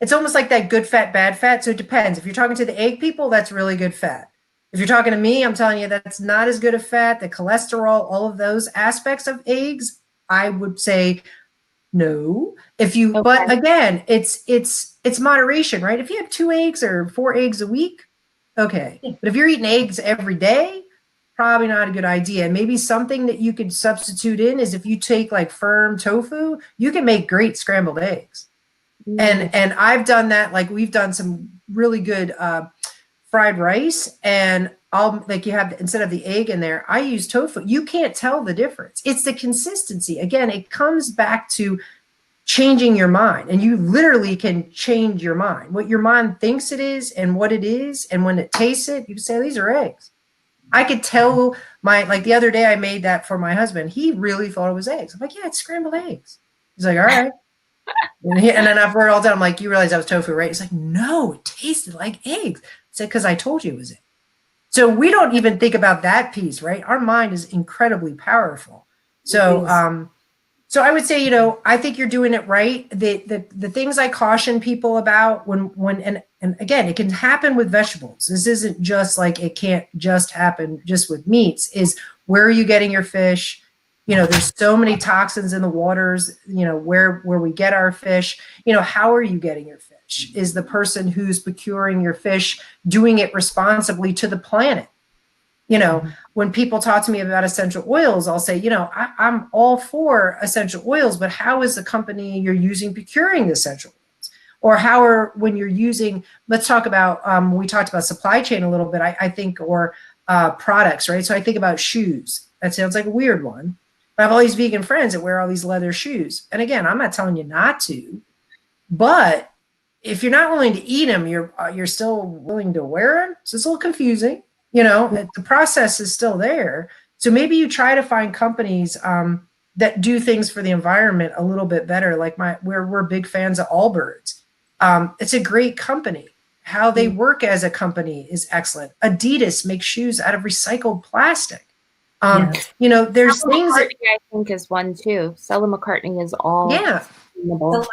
It's almost like that good fat, bad fat. So it depends. If you're talking to the egg people, that's really good fat. If you're talking to me, I'm telling you that's not as good a fat. The cholesterol, all of those aspects of eggs, I would say no. But again, it's moderation, right? If you have 2 eggs or 4 eggs a week, okay. But if you're eating eggs every day, probably not a good idea. And maybe something that you could substitute in is if you take like firm tofu, you can make great scrambled eggs. And I've done that. Like, we've done some really good fried rice, and you have, instead of the egg in there, I use tofu. You can't tell the difference. It's the consistency. Again, it comes back to changing your mind, and you literally can change your mind. What your mind thinks it is and what it is, and when it tastes it, you can say, these are eggs. I could tell the other day I made that for my husband. He really thought it was eggs. I'm like, yeah, it's scrambled eggs. He's like, all right. And then after it all done, I'm like, you realize that was tofu, right? He's like, no, it tasted like eggs. I said, because I told you it was eggs. So we don't even think about that piece, right? Our mind is incredibly powerful. So, so I would say, I think you're doing it right. The things I caution people about and again, it can happen with vegetables. This isn't just like, it can't just happen just with meats, is where are you getting your fish? There's so many toxins in the waters, where we get our fish, how are you getting your fish? Is the person who's procuring your fish doing it responsibly to the planet? When people talk to me about essential oils, I'll say, I'm all for essential oils, but how is the company you're using procuring the essential oils? Or when you're using, let's talk about, we talked about supply chain a little bit, I think, or products, right? So I think about shoes. That sounds like a weird one. But I have all these vegan friends that wear all these leather shoes. And again, I'm not telling you not to, but if you're not willing to eat them, you're still willing to wear them. So it's a little confusing. The process is still there. So maybe you try to find companies that do things for the environment a little bit better. Like we're big fans of Allbirds. It's a great company. How they work as a company is excellent. Adidas makes shoes out of recycled plastic. There's Stella things McCartney, I think, is one too. Stella McCartney is all sustainable.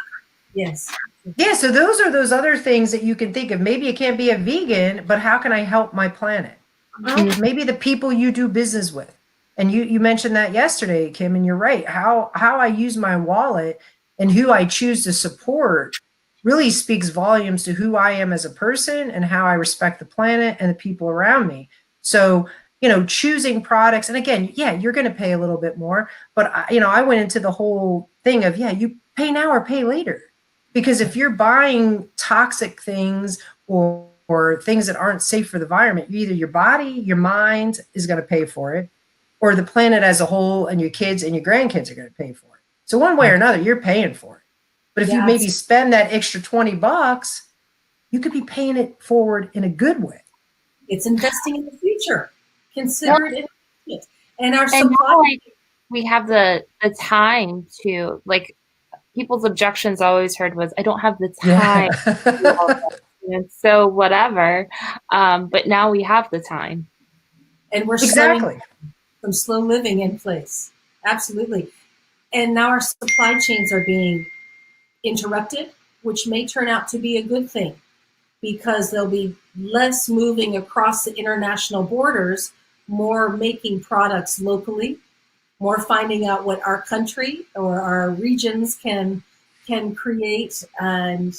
Yes. Yeah, so those are those other things that you can think of. Maybe it can't be a vegan, but how can I help my planet? Well, maybe the people you do business with. And you mentioned that yesterday, Kim, and you're right. How I use my wallet and who I choose to support really speaks volumes to who I am as a person and how I respect the planet and the people around me. So, choosing products, and again, yeah, you're going to pay a little bit more, but I went into the whole thing of, you pay now or pay later. Because if you're buying toxic things or things that aren't safe for the environment, either your body, your mind is going to pay for it, or the planet as a whole and your kids and your grandkids are going to pay for it. So one way or another, you're paying for it. But if you maybe spend that extra $20, you could be paying it forward in a good way. It's investing in the future. Consider it investment. And our and supply. now, like, we have the time to, like, people's objections I always heard was, I don't have the time. Yeah. And so whatever. But now we have the time. And we're Exactly. some slow living in place. Absolutely. And now our supply chains are being interrupted, which may turn out to be a good thing, because there'll be less moving across the international borders, more making products locally, more finding out what our country or our regions can create, and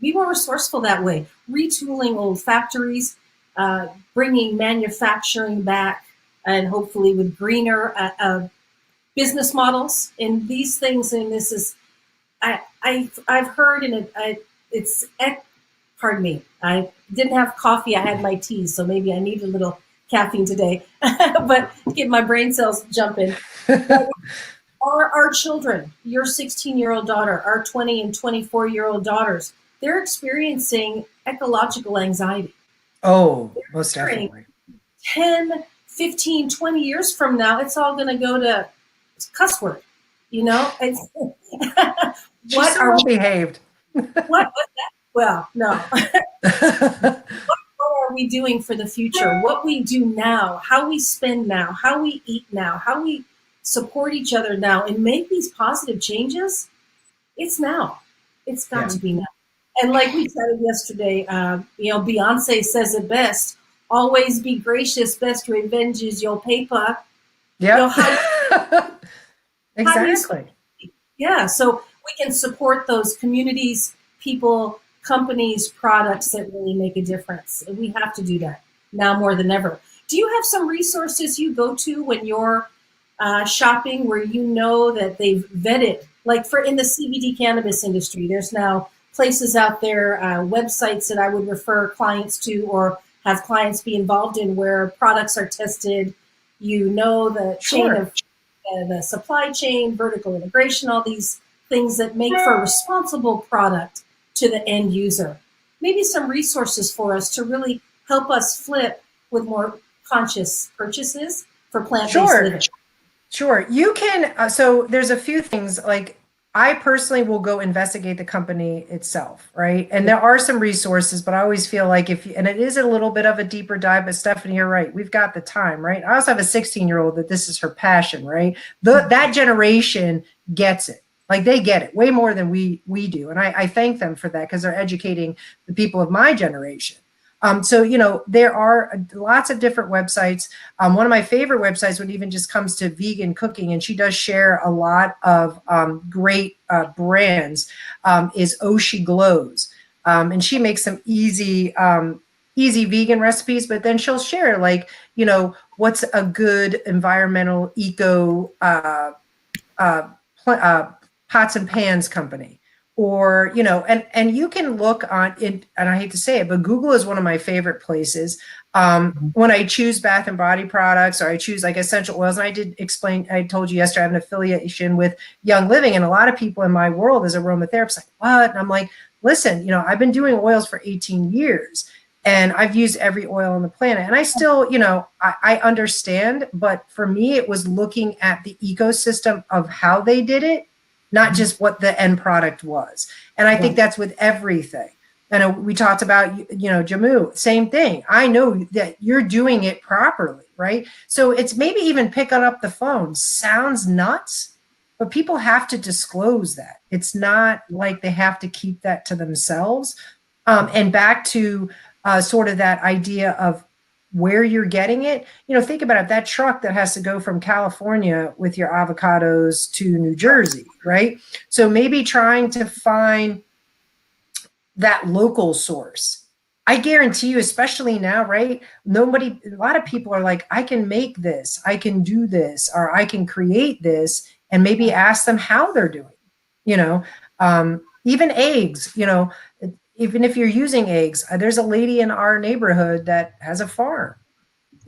be more resourceful that way. Retooling old factories, bringing manufacturing back, and hopefully with greener business models. And these things, and this is, I've heard, and it's pardon me, I didn't have coffee, I had my tea, so maybe I need a little caffeine today, but get my brain cells jumping. Our children, your 16-year-old daughter, our 20 and 24-year-old daughters, they're experiencing ecological anxiety. Oh, most definitely. 10, 15, 20 years from now, it's all going to go to cuss word, you know? It's, She's so well behaved. What? Well, no. What are we doing for the future? What we do now, how we spend now, how we eat now, how we support each other now, and make these positive changes, it's now. It's got to be now. And like we said yesterday, Beyonce says it best, always be gracious, best revenge is your paper. Yeah. Exactly. Yeah, so we can support those communities, people, companies, products that really make a difference. And we have to do that now more than ever. Do you have some resources you go to when you're shopping where you know that they've vetted, like in the CBD cannabis industry, there's now places out there, websites that I would refer clients to or have clients be involved in where products are tested, the chain of the supply chain, vertical integration, all these things that make for a responsible product to the end user. Maybe some resources for us to really help us flip with more conscious purchases for plant-based living. Sure. You can, so there's a few things, like I personally will go investigate the company itself, right? And there are some resources, but I always feel like and it is a little bit of a deeper dive, but Stephanie, you're right. We've got the time, right? I also have a 16-year-old that this is her passion, right? That generation gets it. Like they get it way more than we do. And I thank them for that because they're educating the people of my generation. So, there are lots of different websites. One of my favorite websites when it even just comes to vegan cooking, and she does share a lot of great brands, is Oshi Glows. And she makes some easy vegan recipes, but then she'll share what's a good environmental eco pots and pans company. Or, and you can look on it, and I hate to say it, but Google is one of my favorite places. When I choose bath and body products, or I choose like essential oils, and I told you yesterday, I have an affiliation with Young Living, and a lot of people in my world as aromatherapist, like, what? And I'm like, listen, I've been doing oils for 18 years and I've used every oil on the planet. And I still, I understand, but for me, it was looking at the ecosystem of how they did it, not just what the end product was. And I think that's with everything. And we talked about, Jamu, same thing. I know that you're doing it properly, right? So it's maybe even picking up the phone. Sounds nuts, but people have to disclose that. It's not like they have to keep that to themselves. And back to sort of that idea of where you're getting it, think about it, that truck that has to go from California with your avocados to New Jersey, right? So maybe trying to find that local source. I guarantee you, especially now, right? A lot of people are like, I can make this, I can do this, or I can create this, and maybe ask them how they're doing, even eggs, even if you're using eggs, there's a lady in our neighborhood that has a farm.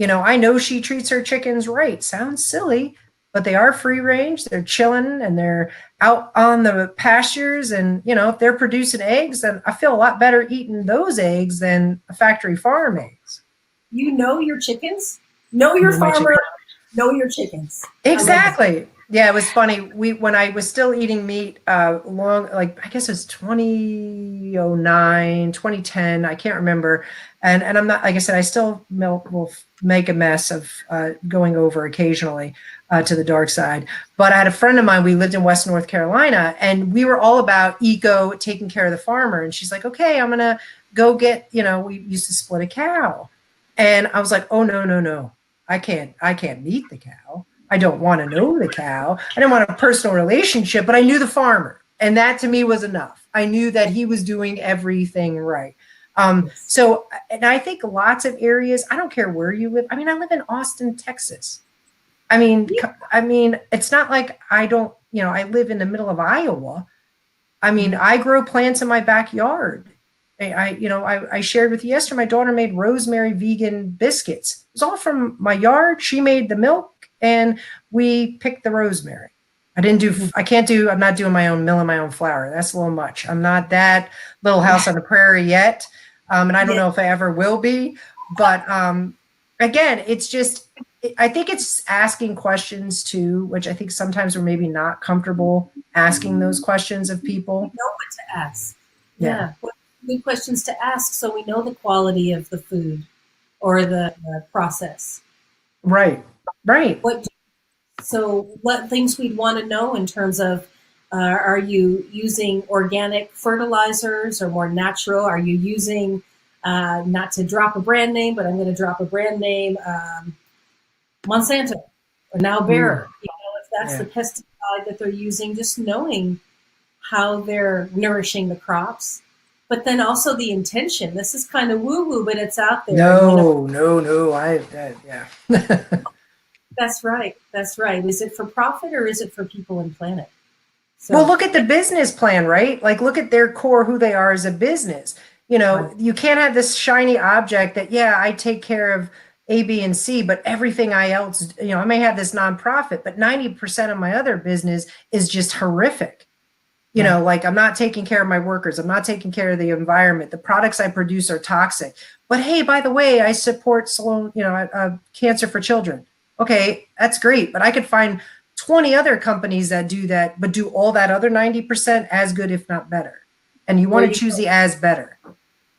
I know she treats her chickens right. Sounds silly, but they are free range. They're chilling and they're out on the pastures. And, if they're producing eggs, then I feel a lot better eating those eggs than a factory farm eggs. You know your chickens, know your farmer, know your chickens. Exactly. Yeah, it was funny. When I was still eating meat, I guess it was 2009, 2010, I can't remember. And I'm not, like I said, I still will make a mess of going over occasionally to the dark side. But I had a friend of mine, we lived in West North Carolina, and we were all about eco, taking care of the farmer. And she's like, okay, I'm going to go get, we used to split a cow. And I was like, oh, no. I can't meet the cow. I don't want to know the cow. I didn't want a personal relationship, but I knew the farmer. And that to me was enough. I knew that he was doing everything right. So, and I think lots of areas, I don't care where you live. I mean, I live in Austin, Texas. I mean, it's not like I don't, I live in the middle of Iowa. I mean, I grow plants in my backyard. I shared with you yesterday, my daughter made rosemary vegan biscuits. It was all from my yard. She made the milk and we picked the rosemary. I'm not doing my own milling my own flour. That's a little much. I'm not that Little House on the Prairie yet. And I don't know if I ever will be, but again, it's just, I think it's asking questions too, which I think sometimes we're maybe not comfortable asking those questions of people. We know what to ask. Yeah. Good questions to ask so we know the quality of the food or the process. Right. So what things we'd want to know in terms of are you using organic fertilizers or more natural? Are you using, not to drop a brand name, but I'm going to drop a brand name, Monsanto or now Bayer. If that's the pesticide that they're using, just knowing how they're nourishing the crops. But then also the intention. This is kind of woo-woo, but it's out there. No. That's right. Is it for profit or is it for people and planet? So, well, look at the business plan, right? Like, look at their core, who they are as a business. You can't have this shiny object that, I take care of A, B, and C, but everything I may have this nonprofit, but 90% of my other business is just horrific. Like I'm not taking care of my workers. I'm not taking care of the environment. The products I produce are toxic. But hey, by the way, I support cancer for children. Okay, that's great. But I could find 20 other companies that do that, but do all that other 90% as good, if not better. And you want to choose the as better.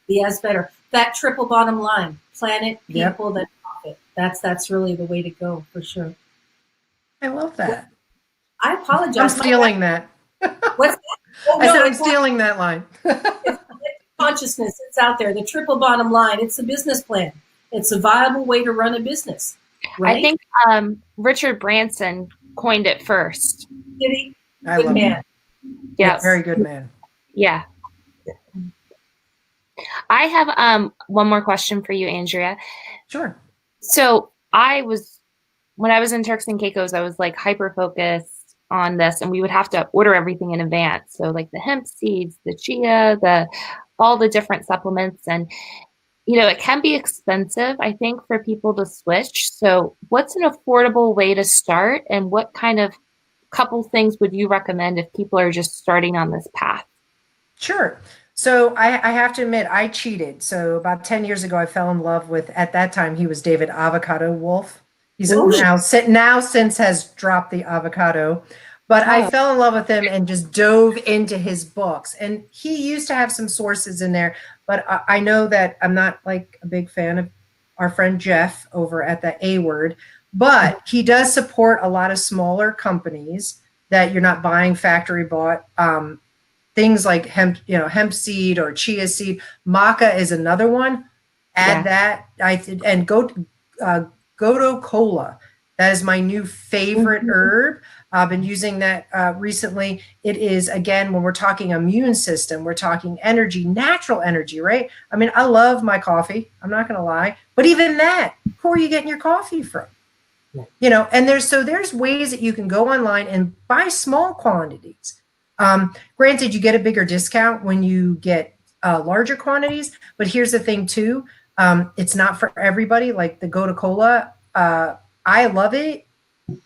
The as better. That triple bottom line, planet, people, that profit. That's really the way to go for sure. I love that. I apologize. I'm stealing that. What's that? Oh, I said I'm stealing that line. It's consciousness. It's out there. The triple bottom line. It's a business plan. It's a viable way to run a business. Right? I think Richard Branson coined it first. Did he? Good man. Yeah. Very good man. Yeah. I have one more question for you, Andrea. Sure. So when I was in Turks and Caicos, I was like hyper focused on this, and we would have to order everything in advance. So like the hemp seeds, the chia, all the different supplements, and it can be expensive, I think, for people to switch. So what's an affordable way to start, and what kind of couple things would you recommend if people are just starting on this path? Sure. So I have to admit, I cheated. So about 10 years ago, I fell in love with, at that time, he was David Avocado Wolf. He's now since has dropped the avocado. But I fell in love with him and just dove into his books. And he used to have some sources in there, but I know that I'm not like a big fan of our friend Jeff over at the A Word, but he does support a lot of smaller companies that you're not buying factory bought. Things like hemp seed or chia seed. Maca is another one. Add that. And Goto Cola. That is my new favorite herb. I've been using that recently. It is, again, when we're talking immune system, we're talking energy, natural energy, right? I mean, I love my coffee. I'm not going to lie. But even that, who are you getting your coffee from? Yeah. And there's ways that you can go online and buy small quantities. Granted, you get a bigger discount when you get larger quantities. But here's the thing too. It's not for everybody. Like the Gotu Kola, I love it.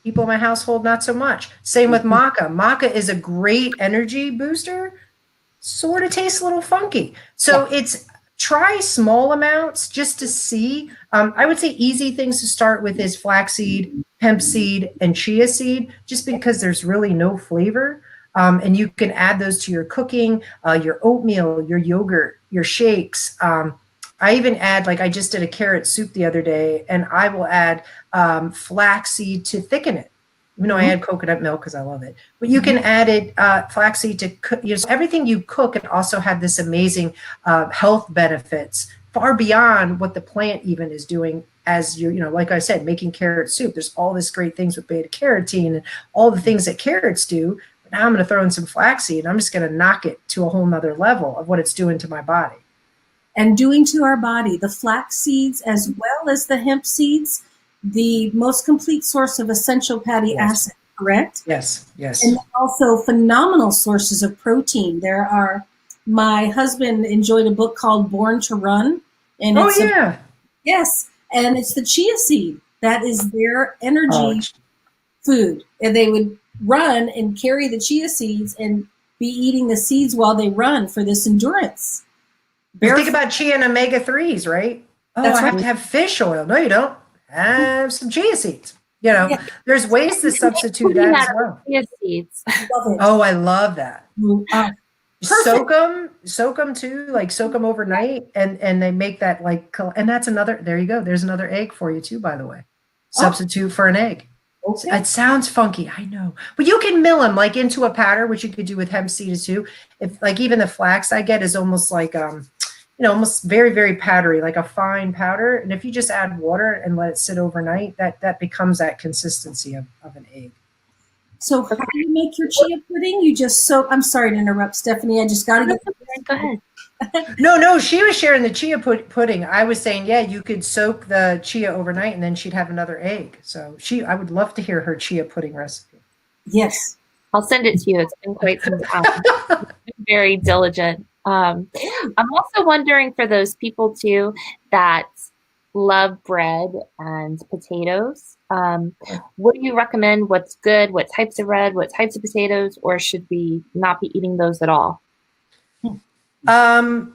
People in my household, not so much. Same with maca. Maca is a great energy booster. Sort of tastes a little funky. So it's try small amounts just to see. I would say easy things to start with is flaxseed, hemp seed, and chia seed, just because there's really no flavor. And you can add those to your cooking, your oatmeal, your yogurt, your shakes. I even add, like I just did a carrot soup the other day, and I will add flaxseed to thicken it. Even though I add coconut milk because I love it. But you can add it, flaxseed to cook. Everything you cook can also have this amazing health benefits far beyond what the plant even is doing as like I said, making carrot soup. There's all this great things with beta carotene and all the things that carrots do. But now I'm going to throw in some flaxseed and I'm just going to knock it to a whole nother level of what it's doing to my body. And doing to our body, the flax seeds as well as the hemp seeds, the most complete source of essential fatty acid, correct? Yes. And also phenomenal sources of protein. My husband enjoyed a book called Born to Run. And yes. And it's the chia seed. That is their energy food. And they would run and carry the chia seeds and be eating the seeds while they run for this endurance. Think about chia and omega-3s, right? Oh, I have to have fish oil. No, you don't. Have some chia seeds. There's ways to substitute that as well. Chia seeds. Oh, I love that. Soak them too, like soak them overnight, and they make that and that's another. There you go. There's another egg for you too, by the way. Substitute for an egg. Okay. It sounds funky, I know, but you can mill them like into a powder, which you could do with hemp seeds too. If even the flax I get is almost like almost very, very powdery, like a fine powder. And if you just add water and let it sit overnight, that becomes that consistency of an egg. So how do you make your chia pudding? You just soak. I'm sorry to interrupt, Stephanie. I just got to get. Go ahead. No, she was sharing the chia pudding. I was saying, you could soak the chia overnight and then she'd have another egg. So I would love to hear her chia pudding recipe. Yes. I'll send it to you. It's been quite some time. Very diligent. I'm also wondering for those people too that love bread and potatoes. What do you recommend? What's good? What types of bread? What types of potatoes? Or should we not be eating those at all? I'm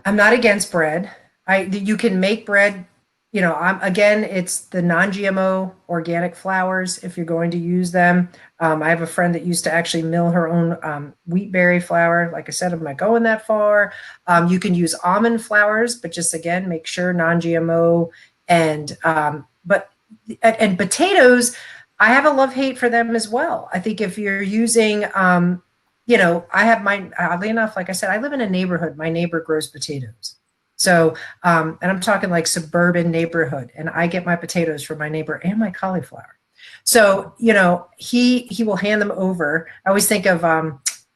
not against bread. You can make bread. It's the non-GMO organic flours if you're going to use them. I have a friend that used to actually mill her own wheat berry flour. Like I said, I'm not going that far. You can use almond flours, but just again, make sure non-GMO. And potatoes, I have a love-hate for them as well. I think if you're using, I have mine, oddly enough, like I said, I live in a neighborhood. My neighbor grows potatoes. So, and I'm talking like suburban neighborhood, and I get my potatoes from my neighbor and my cauliflower. So, he will hand them over. I always think of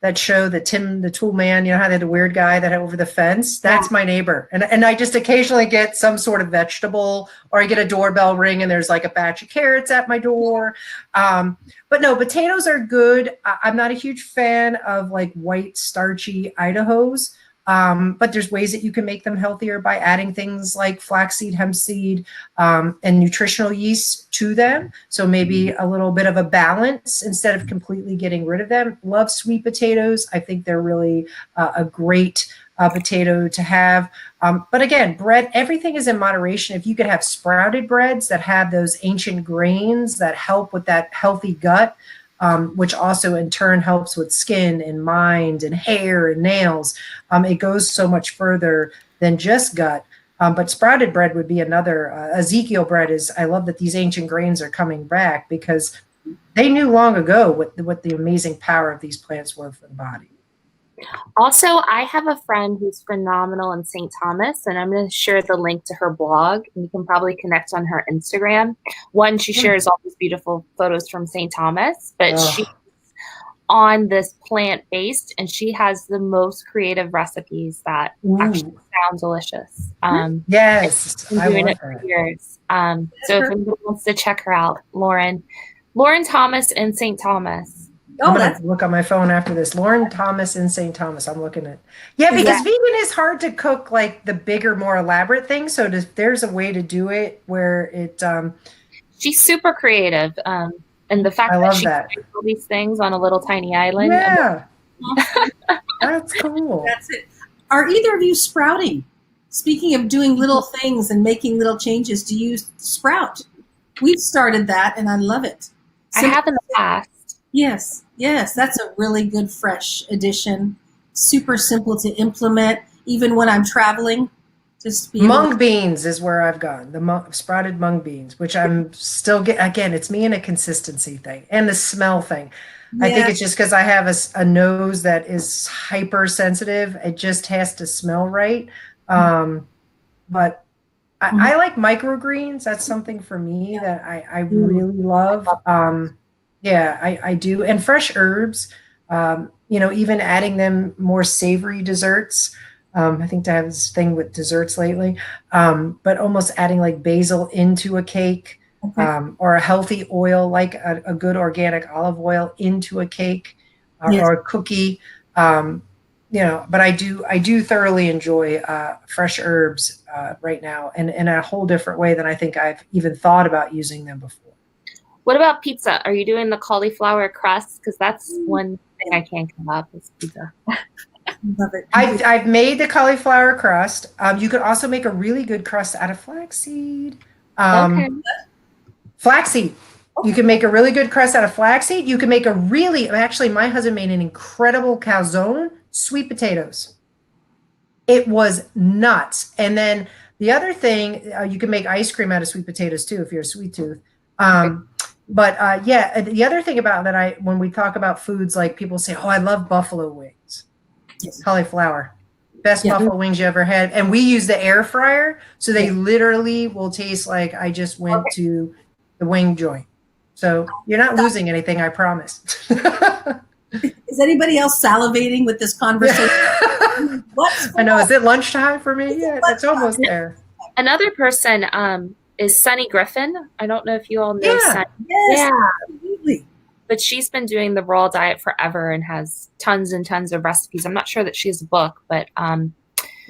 that show, the Tim the Tool Man, how they had the weird guy that had over the fence. That's my neighbor. And I just occasionally get some sort of vegetable, or I get a doorbell ring and there's like a batch of carrots at my door. But no, potatoes are good. I'm not a huge fan of like white starchy Idahos. But there's ways that you can make them healthier by adding things like flaxseed, hemp seed, and nutritional yeast to them. So maybe a little bit of a balance instead of completely getting rid of them. Love sweet potatoes. I think they're really a great potato to have. But again, bread, everything is in moderation. If you could have sprouted breads that have those ancient grains that help with that healthy gut, which also in turn helps with skin and mind and hair and nails. It goes so much further than just gut. But sprouted bread would be another. Ezekiel bread I love that these ancient grains are coming back because they knew long ago what the amazing power of these plants were for the body. Also, I have a friend who's phenomenal in St. Thomas, and I'm going to share the link to her blog, and you can probably connect on her Instagram. One, she shares all these beautiful photos from St. Thomas, but she's on this plant-based, and she has the most creative recipes that actually sound delicious. Yes, been doing it for years. So if anybody wants to check her out, Lauren Thomas in St. Thomas. I'm Oh, gonna that's look on my phone after this. Lauren Thomas in St. Thomas. I'm looking at. Yeah, Yeah, because vegan is hard to cook like the bigger, more elaborate things. So there's a way to do it where it. she's super creative. And the I fact that love she that. creates all these things on a little tiny island. Yeah, that's cool. that's it. Are either of you sprouting? Speaking of doing little things and making little changes, do you sprout? We've started that, and I love it. I Simple. have in the past. Yes, yes, that's a really good fresh addition. Super simple to implement, even when I'm traveling. Just to be able to. Mung beans is where I've gone. Sprouted mung beans, which I'm still get. Again, it's me and a consistency thing and the smell thing. I think Yeah. it's just because I have a nose that is hypersensitive. It just has to smell right. But I like microgreens. That's something for me that I Mm. really love. Yeah, I do. And fresh herbs, even adding them more savory desserts. I think I have this thing with desserts lately, but almost adding like basil into a cake, Okay. or a healthy oil like a good organic olive oil into a cake, Yes. or a cookie. Um, but I do thoroughly enjoy fresh herbs right now, and in a whole different way than I think I've even thought about using them before. What about pizza? Are you doing the cauliflower crust? Because that's one thing I can't come up is pizza. Love it. I've made the cauliflower crust. You could also make a really good crust out of flaxseed. Okay. Flaxseed. You can make a really good crust out of flaxseed. You can make actually, my husband made an incredible calzone, sweet potatoes. It was nuts. And then the other thing, you can make ice cream out of sweet potatoes too, if you're a sweet tooth. Yeah, the other thing about that, when we talk about foods, like people say, oh, I love buffalo wings, Yes. cauliflower, best Yeah. buffalo wings you ever had. And we use the air fryer. So they literally will taste like I just went to the wing joint. So you're not losing anything, I promise. Is anybody else salivating with this conversation? What's I know. Is it lunchtime for me? Yeah, it's lunchtime? almost there. Another person is Sunny Griffin. I don't know if you all know Yeah. Sunny. Yes, Yeah, absolutely. but she's been doing the raw diet forever and has tons and tons of recipes. I'm not sure that she has a book, but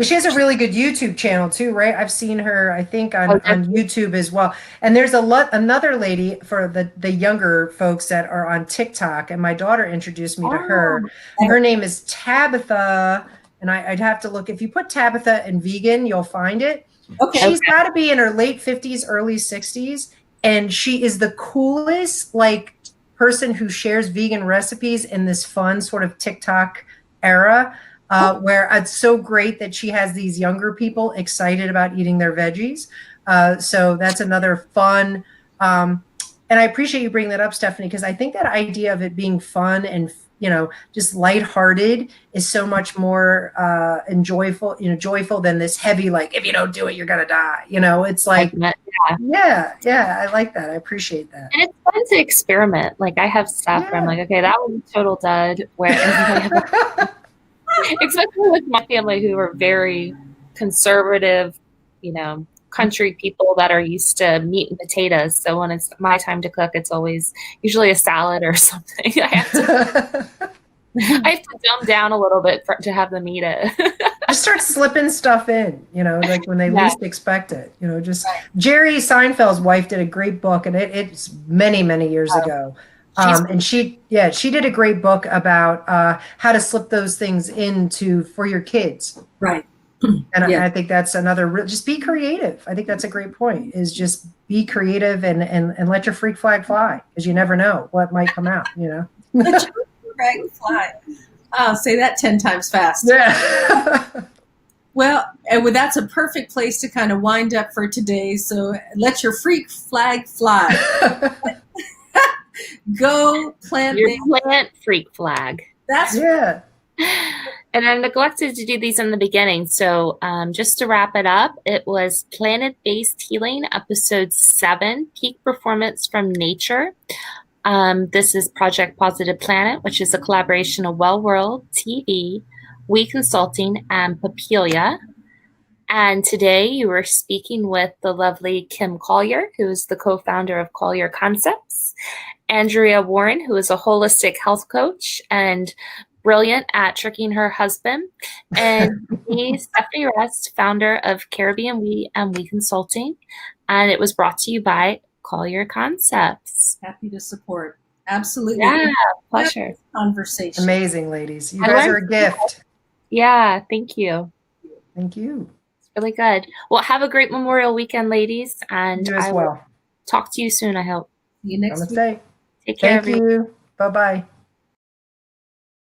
She has a really good YouTube channel too, right? I've seen her, I think, on definitely. YouTube as well. And there's another lady for the younger folks that are on TikTok, and my daughter introduced me to her. Her name is Tabitha, and I'd have to look. If you put Tabitha and vegan, you'll find it. Okay. She's got to be in her late 50s, early 60s, and she is the coolest person who shares vegan recipes in this fun sort of TikTok era. Where it's so great that she has these younger people excited about eating their veggies. So that's another fun. And I appreciate you bringing that up, Stephanie, because I think that idea of it being fun and just lighthearted is so much more joyful than this heavy, like, if you don't do it, you're gonna die. It's like, yeah, I like that. I appreciate that. And it's fun to experiment. Like I have stuff where I'm like, okay, that was a total dud. Especially with my family who are very conservative, country people that are used to meat and potatoes. So when it's my time to cook, it's always usually a salad or something. I have to dumb down a little bit to have them eat it. Just start slipping stuff in, like when they least expect it. Jerry Seinfeld's wife did a great book, and it's many, many years ago. And she did a great book about how to slip those things for your kids. Right. And I think that's another, just be creative. I think that's a great point, is just be creative and let your freak flag fly, because you never know what might come out, Let your freak flag fly. I'll say that 10 times fast. Yeah. Well, and that's a perfect place to kind of wind up for today. So let your freak flag fly. Go plant your plant freak flag. That's And I neglected to do these in the beginning. So just to wrap it up, it was PlantBased Healing, episode 7, Peak Performance from Nature. This is Project Positive Planet, which is a collaboration of Well World TV, We Consulting, and Papelia. And today you were speaking with the lovely Kim Collier, who is the co-founder of CollierConcepts, Andrea Warren, who is a holistic health coach and brilliant at tricking her husband, and me, Stephanie Rest, founder of Caribbean Wheat and Wheat Consulting. And it was brought to you by CollierConcepts. Happy to support. Absolutely. Yeah, pleasure. Conversation. Amazing, ladies. You guys are a gift. Yeah, thank you. Thank you. It's really good. Well, have a great Memorial weekend, ladies. And You as well. will talk to you soon, I hope. See you next week. Namaste. Take care, Thank you. Bye-bye.